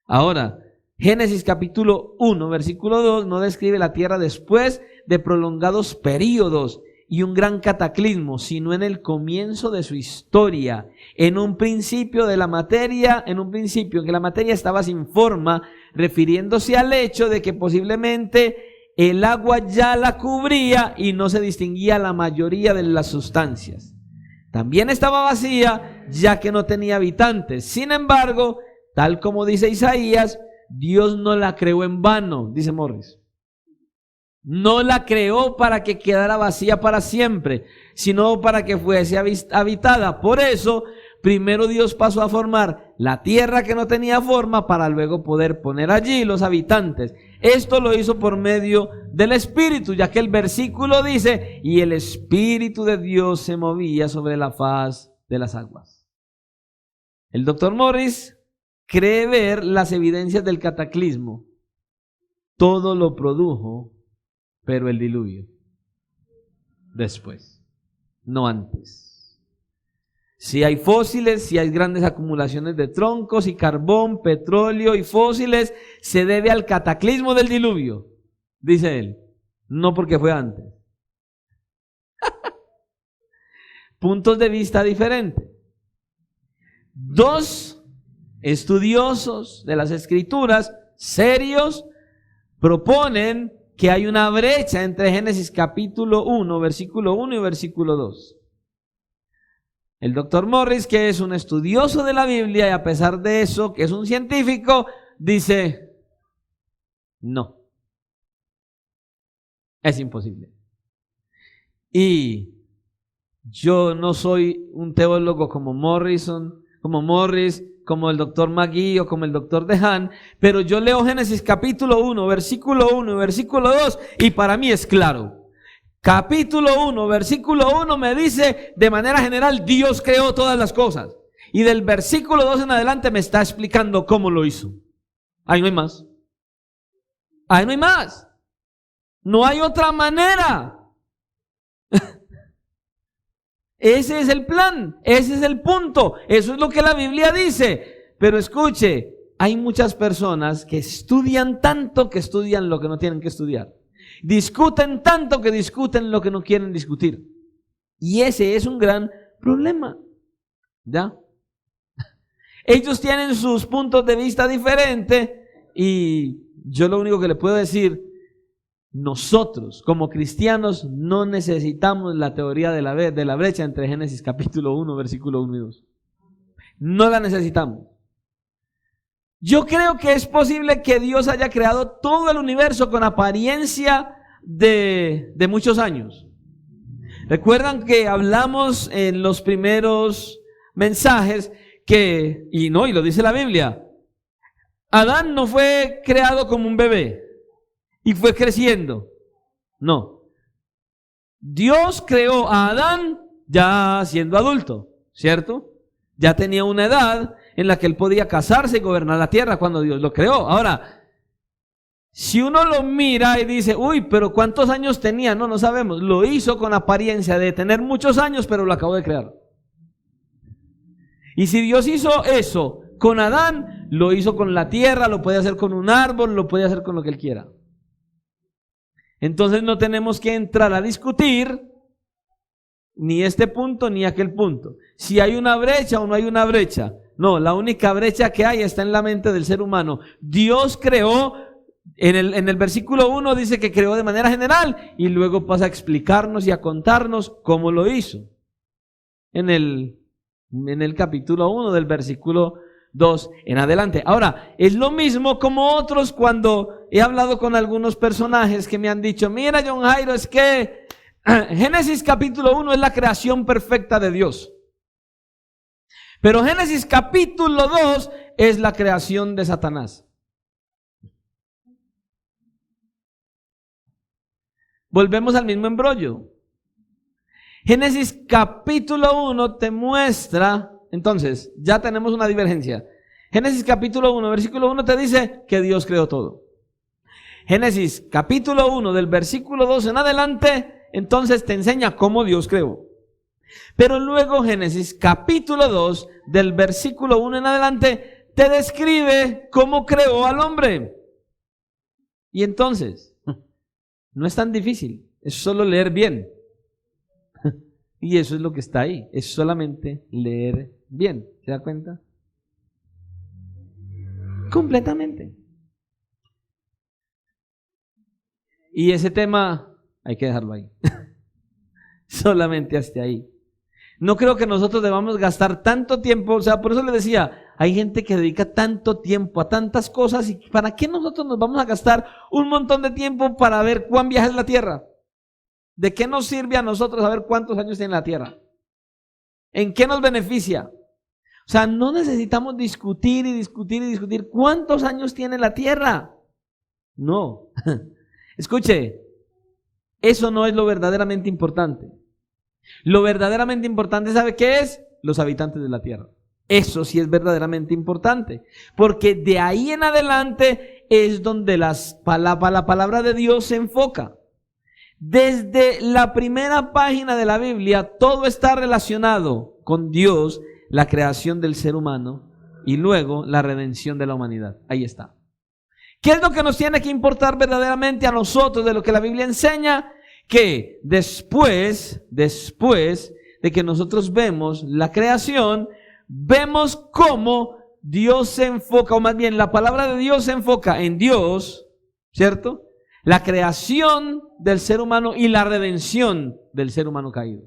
Ahora, Génesis capítulo 1, versículo 2 no describe la tierra después de prolongados períodos y un gran cataclismo, sino en el comienzo de su historia, en un principio de la materia, en un principio en que la materia estaba sin forma, refiriéndose al hecho de que posiblemente el agua ya la cubría y no se distinguía la mayoría de las sustancias. También estaba vacía, ya que no tenía habitantes. Sin embargo, tal como dice Isaías, Dios no la creó en vano, dice Morris. No la creó para que quedara vacía para siempre, sino para que fuese habitada. Por eso, primero Dios pasó a formar la tierra que no tenía forma para luego poder poner allí los habitantes. Esto lo hizo por medio del Espíritu, ya que el versículo dice, y el Espíritu de Dios se movía sobre la faz de las aguas. El doctor Morris cree ver las evidencias del cataclismo. Todo lo produjo, pero el diluvio. Después, no antes. Si hay fósiles, si hay grandes acumulaciones de troncos y carbón, petróleo y fósiles, se debe al cataclismo del diluvio, dice él, no porque fue antes. Puntos de vista diferentes. Dos estudiosos de las Escrituras, serios, proponen que hay una brecha entre Génesis capítulo 1, versículo 1 y versículo 2. El doctor Morris, que es un estudioso de la Biblia y a pesar de eso, que es un científico, dice, no, es imposible. Y yo no soy un teólogo como Morris, como el doctor McGee o como el doctor DeHaan, pero yo leo Génesis capítulo 1, versículo 1 y versículo 2 y para mí es claro. Capítulo 1, versículo 1 me dice, de manera general, Dios creó todas las cosas. Y del versículo 2 en adelante me está explicando cómo lo hizo. Ahí no hay más. Ahí no hay más. No hay otra manera. Ese es el plan, ese es el punto. Eso es lo que la Biblia dice. Pero escuche, hay muchas personas que estudian tanto que estudian lo que no tienen que estudiar. Discuten tanto que discuten lo que no quieren discutir. Y ese es un gran problema. ¿Ya? Ellos tienen sus puntos de vista diferentes y yo lo único que le puedo decir, nosotros como cristianos no necesitamos la teoría de la brecha entre Génesis capítulo 1, versículo 1 y 2. No la necesitamos. Yo creo que es posible que Dios haya creado todo el universo con apariencia de muchos años. Recuerdan que hablamos en los primeros mensajes que, y lo dice la Biblia, Adán no fue creado como un bebé y fue creciendo. No. Dios creó a Adán ya siendo adulto, ¿cierto? Ya tenía una edad en la que él podía casarse y gobernar la tierra cuando Dios lo creó. Ahora, si uno lo mira y dice, uy, pero ¿cuántos años tenía? No sabemos. Lo hizo con apariencia de tener muchos años, pero lo acabó de crear. Y si Dios hizo eso con Adán, lo hizo con la tierra, lo puede hacer con un árbol, lo puede hacer con lo que él quiera. Entonces no tenemos que entrar a discutir ni este punto ni aquel punto. Si hay una brecha o no hay una brecha. No, la única brecha que hay está en la mente del ser humano. Dios creó, en el versículo 1 dice que creó de manera general y luego pasa a explicarnos y a contarnos cómo lo hizo. En el capítulo 1 del versículo 2 en adelante. Ahora, es lo mismo como otros cuando he hablado con algunos personajes que me han dicho, mira John Jairo, es que Génesis capítulo 1 es la creación perfecta de Dios. Pero Génesis capítulo 2 es la creación de Satanás. Volvemos al mismo embrollo. Génesis capítulo 1 te muestra, entonces, ya tenemos una divergencia. Génesis capítulo 1, versículo 1 te dice que Dios creó todo. Génesis capítulo 1 del versículo 2 en adelante, entonces te enseña cómo Dios creó. Pero luego Génesis capítulo 2 del versículo 1 en adelante te describe cómo creó al hombre. Y entonces, no es tan difícil, es solo leer bien. Y eso es lo que está ahí, es solamente leer bien. ¿Se da cuenta? Completamente. Y ese tema hay que dejarlo ahí. Solamente hasta ahí. No creo que nosotros debamos gastar tanto tiempo, o sea, por eso les decía, hay gente que dedica tanto tiempo a tantas cosas y ¿para qué nosotros nos vamos a gastar un montón de tiempo para ver cuán vieja es la Tierra? ¿De qué nos sirve a nosotros saber cuántos años tiene la Tierra? ¿En qué nos beneficia? O sea, no necesitamos discutir y discutir y discutir cuántos años tiene la Tierra. No. Escuche, eso no es lo verdaderamente importante. Lo verdaderamente importante, ¿sabe qué es? Los habitantes de la tierra. Eso sí es verdaderamente importante, porque de ahí en adelante es donde la palabra de Dios se enfoca. Desde la primera página de la Biblia, todo está relacionado con Dios, la creación del ser humano y luego la redención de la humanidad. Ahí está. ¿Qué es lo que nos tiene que importar verdaderamente a nosotros de lo que la Biblia enseña? Que después de que nosotros vemos la creación, vemos cómo Dios se enfoca, o más bien la palabra de Dios se enfoca en Dios, ¿cierto? La creación del ser humano y la redención del ser humano caído.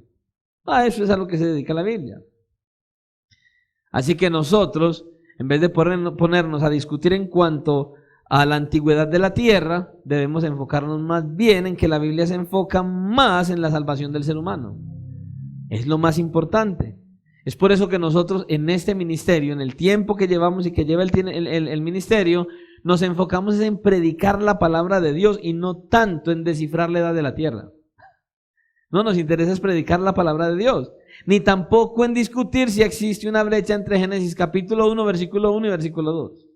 A eso es a lo que se dedica la Biblia. Así que nosotros, en vez de ponernos a discutir en cuanto a la antigüedad de la tierra, debemos enfocarnos más bien en que la Biblia se enfoca más en la salvación del ser humano. Es lo más importante. Es por eso que nosotros en este ministerio, en el tiempo que llevamos y que lleva el ministerio, nos enfocamos en predicar la palabra de Dios y no tanto en descifrar la edad de la tierra. No nos interesa es predicar la palabra de Dios, ni tampoco en discutir si existe una brecha entre Génesis capítulo 1, versículo 1 y versículo 2.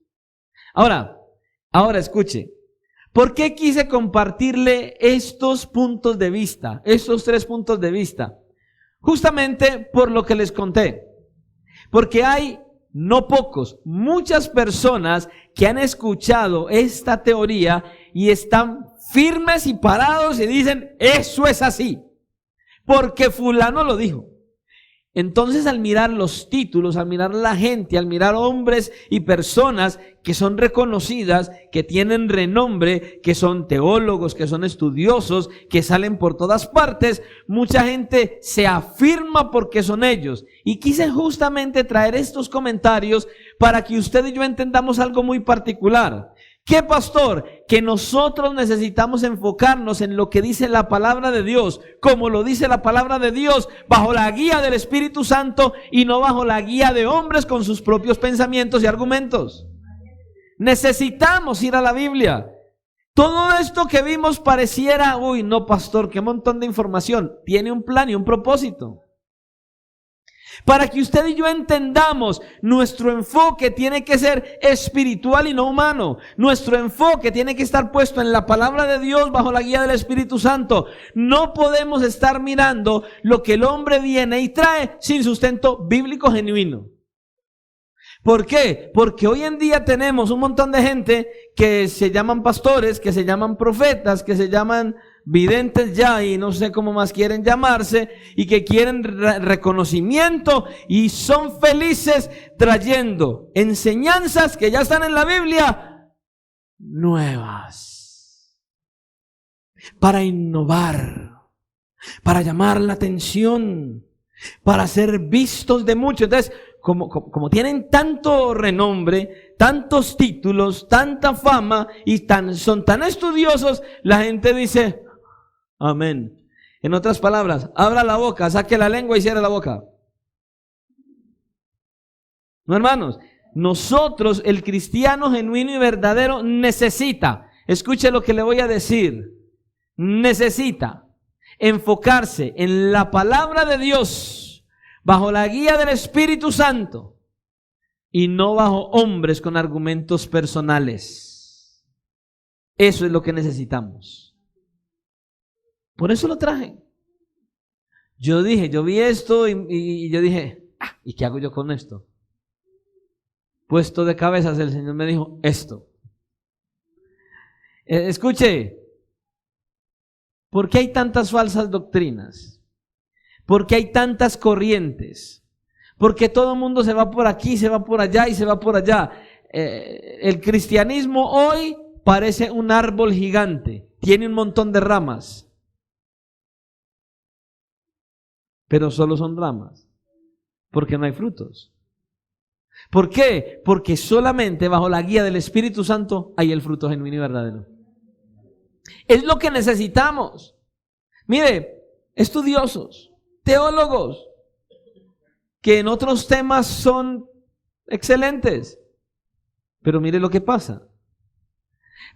Ahora escuche, ¿por qué quise compartirle estos puntos de vista, estos 3 puntos de vista? Justamente por lo que les conté, porque hay no pocos, muchas personas que han escuchado esta teoría y están firmes y parados y dicen, eso es así, porque fulano lo dijo. Entonces, al mirar los títulos, al mirar la gente, al mirar hombres y personas que son reconocidas, que tienen renombre, que son teólogos, que son estudiosos, que salen por todas partes, mucha gente se afirma porque son ellos. Y quise justamente traer estos comentarios para que usted y yo entendamos algo muy particular. ¿Qué, pastor? Que nosotros necesitamos enfocarnos en lo que dice la palabra de Dios, como lo dice la palabra de Dios, bajo la guía del Espíritu Santo y no bajo la guía de hombres con sus propios pensamientos y argumentos. Necesitamos ir a la Biblia. Todo esto que vimos pareciera, uy, no, pastor, qué montón de información. Tiene un plan y un propósito. Para que usted y yo entendamos, nuestro enfoque tiene que ser espiritual y no humano. Nuestro enfoque tiene que estar puesto en la palabra de Dios bajo la guía del Espíritu Santo. No podemos estar mirando lo que el hombre viene y trae sin sustento bíblico genuino. ¿Por qué? Porque hoy en día tenemos un montón de gente que se llaman pastores, que se llaman profetas, que se llaman videntes ya y no sé cómo más quieren llamarse, y que quieren reconocimiento y son felices trayendo enseñanzas que ya están en la Biblia nuevas para innovar, para llamar la atención, para ser vistos de muchos. Entonces, como tienen tanto renombre, tantos títulos, tanta fama y son tan estudiosos, la gente dice amén. En otras palabras, abra la boca, saque la lengua y cierre la boca. No, hermanos, nosotros, el cristiano genuino y verdadero, necesita, escuche lo que le voy a decir, necesita enfocarse en la palabra de Dios bajo la guía del Espíritu Santo y no bajo hombres con argumentos personales. Eso es lo que necesitamos. Por eso lo traje. Yo vi esto y yo dije, ¿y qué hago yo con esto? Puesto de cabezas, el Señor me dijo esto. Escuche, ¿por qué hay tantas falsas doctrinas? ¿Por qué hay tantas corrientes? Porque todo el mundo se va por aquí, se va por allá y se va por allá. El cristianismo hoy parece un árbol gigante, tiene un montón de ramas, pero solo son ramas, porque no hay frutos. ¿Por qué? Porque solamente bajo la guía del Espíritu Santo hay el fruto genuino y verdadero. Es lo que necesitamos. Mire, estudiosos, teólogos, que en otros temas son excelentes, pero mire lo que pasa.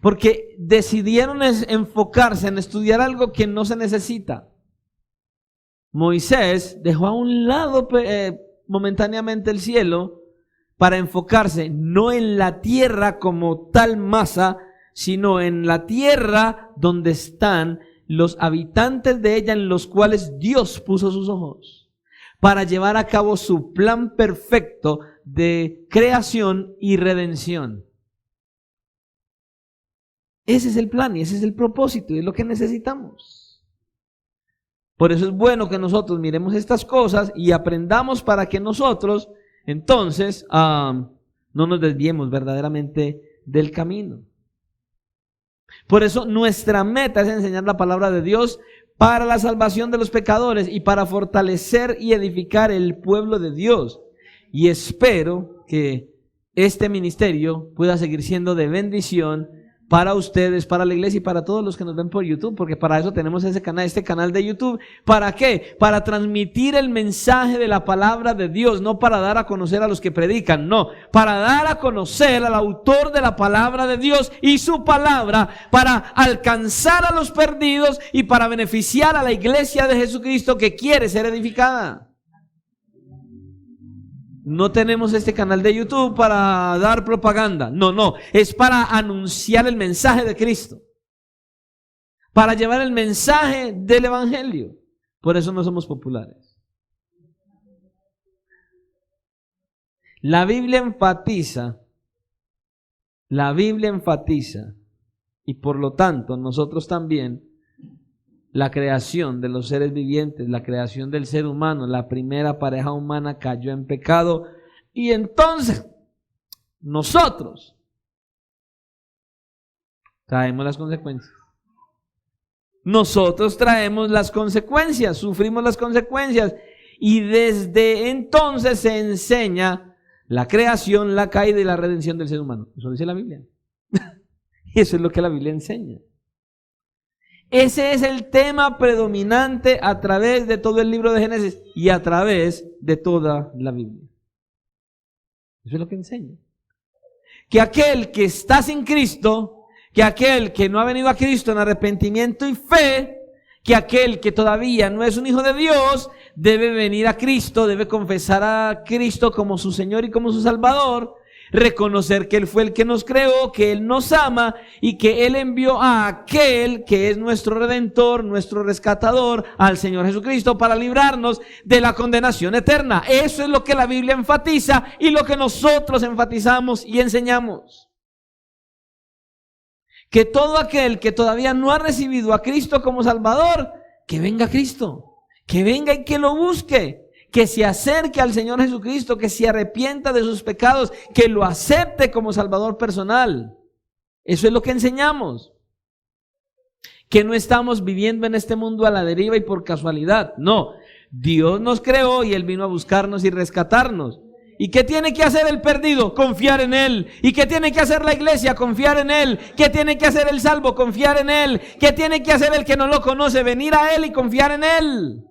Porque decidieron enfocarse en estudiar algo que no se necesita. Moisés dejó a un lado momentáneamente el cielo para enfocarse no en la tierra como tal masa, sino en la tierra donde están los habitantes de ella, en los cuales Dios puso sus ojos, para llevar a cabo su plan perfecto de creación y redención. Ese es el plan y ese es el propósito y es lo que necesitamos. Por eso es bueno que nosotros miremos estas cosas y aprendamos para que nosotros entonces no nos desviemos verdaderamente del camino. Por eso nuestra meta es enseñar la palabra de Dios para la salvación de los pecadores y para fortalecer y edificar el pueblo de Dios. Y espero que este ministerio pueda seguir siendo de bendición para ustedes, para la iglesia y para todos los que nos ven por YouTube, porque para eso tenemos este canal de YouTube. ¿Para qué? Para transmitir el mensaje de la palabra de Dios, no para dar a conocer a los que predican, no, para dar a conocer al autor de la palabra de Dios y su palabra, para alcanzar a los perdidos y para beneficiar a la iglesia de Jesucristo que quiere ser edificada. No tenemos este canal de YouTube para dar propaganda. No. Es para anunciar el mensaje de Cristo. Para llevar el mensaje del evangelio. Por eso no somos populares. La Biblia enfatiza, y por lo tanto nosotros también, la creación de los seres vivientes, la creación del ser humano. La primera pareja humana cayó en pecado y entonces nosotros traemos las consecuencias. Nosotros traemos las consecuencias, sufrimos las consecuencias y desde entonces se enseña la creación, la caída y la redención del ser humano. Eso dice la Biblia. Y eso es lo que la Biblia enseña. Ese es el tema predominante a través de todo el libro de Génesis y a través de toda la Biblia. Eso es lo que enseña. Que aquel que está sin Cristo, que aquel que no ha venido a Cristo en arrepentimiento y fe, que aquel que todavía no es un hijo de Dios, debe venir a Cristo, debe confesar a Cristo como su Señor y como su Salvador, reconocer que Él fue el que nos creó, que Él nos ama y que Él envió a aquel que es nuestro Redentor, nuestro rescatador, al Señor Jesucristo para librarnos de la condenación eterna. Eso es lo que la Biblia enfatiza y lo que nosotros enfatizamos y enseñamos. Que todo aquel que todavía no ha recibido a Cristo como Salvador, que venga a Cristo, que venga y que lo busque. Que se acerque al Señor Jesucristo, que se arrepienta de sus pecados, que lo acepte como Salvador personal. Eso es lo que enseñamos. Que no estamos viviendo en este mundo a la deriva y por casualidad. No, Dios nos creó y Él vino a buscarnos y rescatarnos. ¿Y qué tiene que hacer el perdido? Confiar en Él. ¿Y qué tiene que hacer la iglesia? Confiar en Él. ¿Qué tiene que hacer el salvo? Confiar en Él. ¿Qué tiene que hacer el que no lo conoce? Venir a Él y confiar en Él.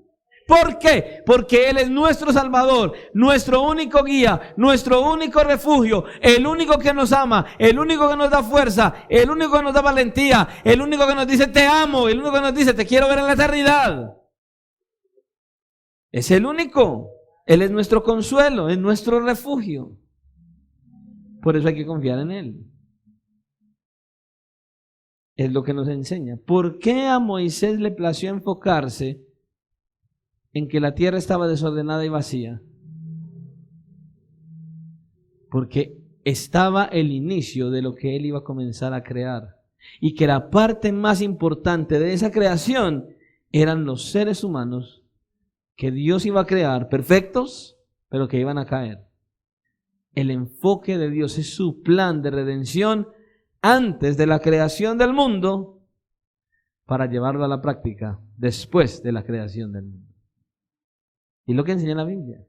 ¿Por qué? Porque Él es nuestro Salvador, nuestro único guía, nuestro único refugio, el único que nos ama, el único que nos da fuerza, el único que nos da valentía, el único que nos dice te amo, el único que nos dice te quiero ver en la eternidad. Es el único. Él es nuestro consuelo, es nuestro refugio. Por eso hay que confiar en Él. Es lo que nos enseña. ¿Por qué a Moisés le plació enfocarse en que la tierra estaba desordenada y vacía? Porque estaba el inicio de lo que él iba a comenzar a crear. Y que la parte más importante de esa creación eran los seres humanos que Dios iba a crear, perfectos, pero que iban a caer. El enfoque de Dios es su plan de redención antes de la creación del mundo para llevarlo a la práctica después de la creación del mundo. Y lo que enseña la Biblia.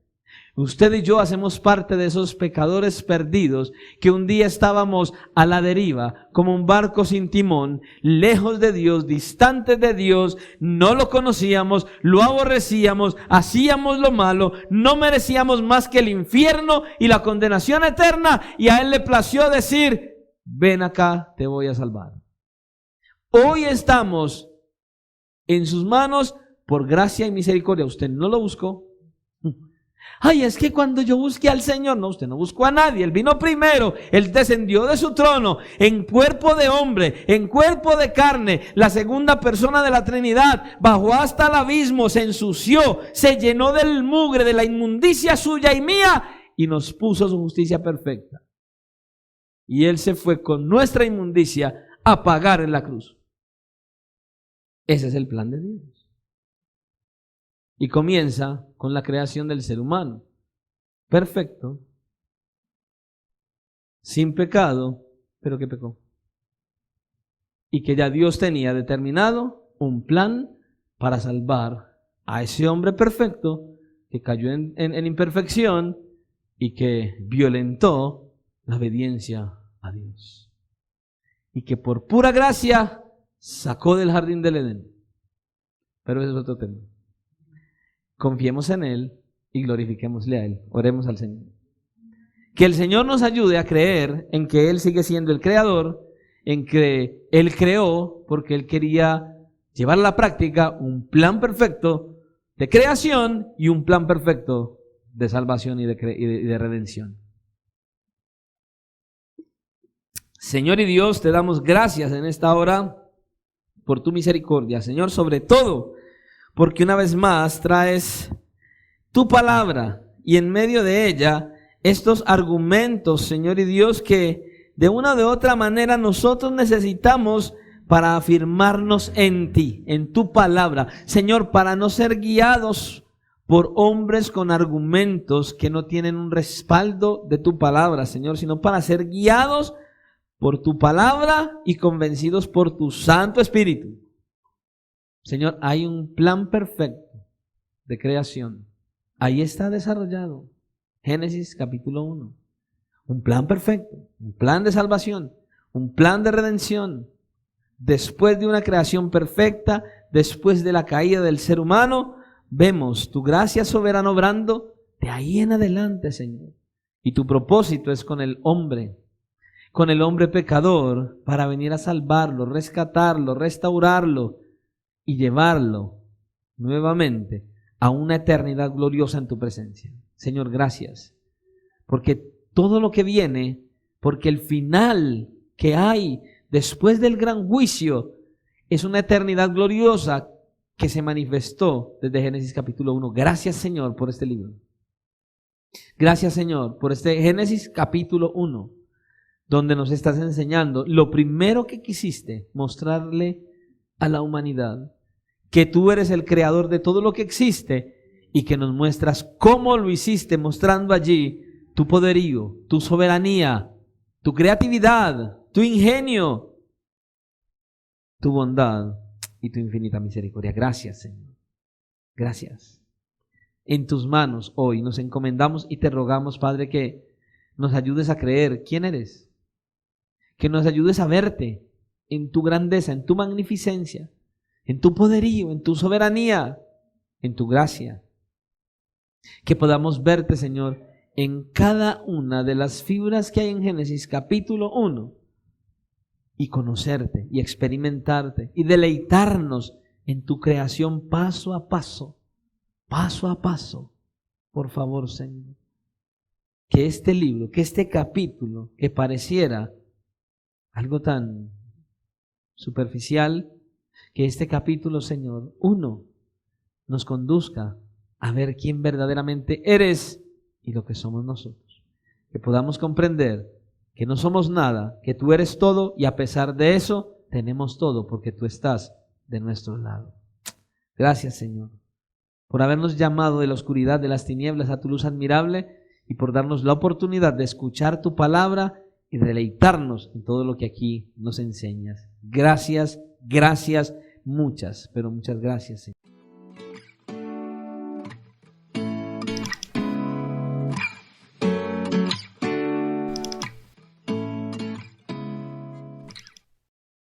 Usted y yo hacemos parte de esos pecadores perdidos que un día estábamos a la deriva, como un barco sin timón, lejos de Dios, distantes de Dios, no lo conocíamos, lo aborrecíamos, hacíamos lo malo, no merecíamos más que el infierno y la condenación eterna, y a Él le plació decir, ven acá, te voy a salvar. Hoy estamos en sus manos por gracia y misericordia. Usted no lo buscó. Ay, es que cuando yo busqué al Señor, no, usted no buscó a nadie, Él vino primero, Él descendió de su trono en cuerpo de hombre, en cuerpo de carne, la segunda persona de la Trinidad, bajó hasta el abismo, se ensució, se llenó del mugre, de la inmundicia suya y mía, y nos puso su justicia perfecta. Y Él se fue con nuestra inmundicia a pagar en la cruz. Ese es el plan de Dios. Y comienza con la creación del ser humano, perfecto, sin pecado, pero que pecó. Y que ya Dios tenía determinado un plan para salvar a ese hombre perfecto que cayó en imperfección y que violentó la obediencia a Dios. Y que por pura gracia sacó del jardín del Edén. Pero ese es otro tema. Confiemos en Él y glorifiquémosle a Él. Oremos al Señor. Que el Señor nos ayude a creer en que Él sigue siendo el creador, en que Él creó porque Él quería llevar a la práctica un plan perfecto de creación y un plan perfecto de salvación y de redención. Señor y Dios, te damos gracias en esta hora por tu misericordia. Señor, sobre todo, porque una vez más traes tu palabra y en medio de ella estos argumentos, Señor y Dios, que de una o de otra manera nosotros necesitamos para afirmarnos en ti, en tu palabra. Señor, para no ser guiados por hombres con argumentos que no tienen un respaldo de tu palabra, Señor, sino para ser guiados por tu palabra y convencidos por tu Santo Espíritu. Señor, hay un plan perfecto de creación. Ahí está desarrollado. Génesis capítulo 1. Un plan perfecto, un plan de salvación, un plan de redención. Después de una creación perfecta, después de la caída del ser humano, vemos tu gracia soberana obrando de ahí en adelante, Señor. Y tu propósito es con el hombre pecador, para venir a salvarlo, rescatarlo, restaurarlo y llevarlo nuevamente a una eternidad gloriosa en tu presencia. Señor, gracias, porque todo lo que viene, porque el final que hay después del gran juicio es una eternidad gloriosa que se manifestó desde Génesis capítulo 1. Gracias, Señor, por este libro. Gracias, Señor, por este Génesis capítulo 1, donde nos estás enseñando lo primero que quisiste mostrarle a la humanidad, que tú eres el creador de todo lo que existe y que nos muestras cómo lo hiciste, mostrando allí tu poderío, tu soberanía, tu creatividad, tu ingenio, tu bondad y tu infinita misericordia. Gracias, Señor. Gracias. En tus manos hoy nos encomendamos y te rogamos, Padre, que nos ayudes a creer quién eres, que nos ayudes a verte en tu grandeza, en tu magnificencia, en tu poderío, en tu soberanía, en tu gracia. Que podamos verte, Señor, en cada una de las fibras que hay en Génesis capítulo 1 y conocerte y experimentarte y deleitarnos en tu creación paso a paso, paso a paso. Por favor, Señor, que este libro, que este capítulo, que pareciera algo tan superficial, que este capítulo, Señor, 1, nos conduzca a ver quién verdaderamente eres y lo que somos nosotros. Que podamos comprender que no somos nada, que tú eres todo y a pesar de eso tenemos todo porque tú estás de nuestro lado. Gracias, Señor, por habernos llamado de la oscuridad, de las tinieblas a tu luz admirable y por darnos la oportunidad de escuchar tu palabra y deleitarnos en todo lo que aquí nos enseñas. Gracias, gracias, muchas, pero muchas gracias, Señor.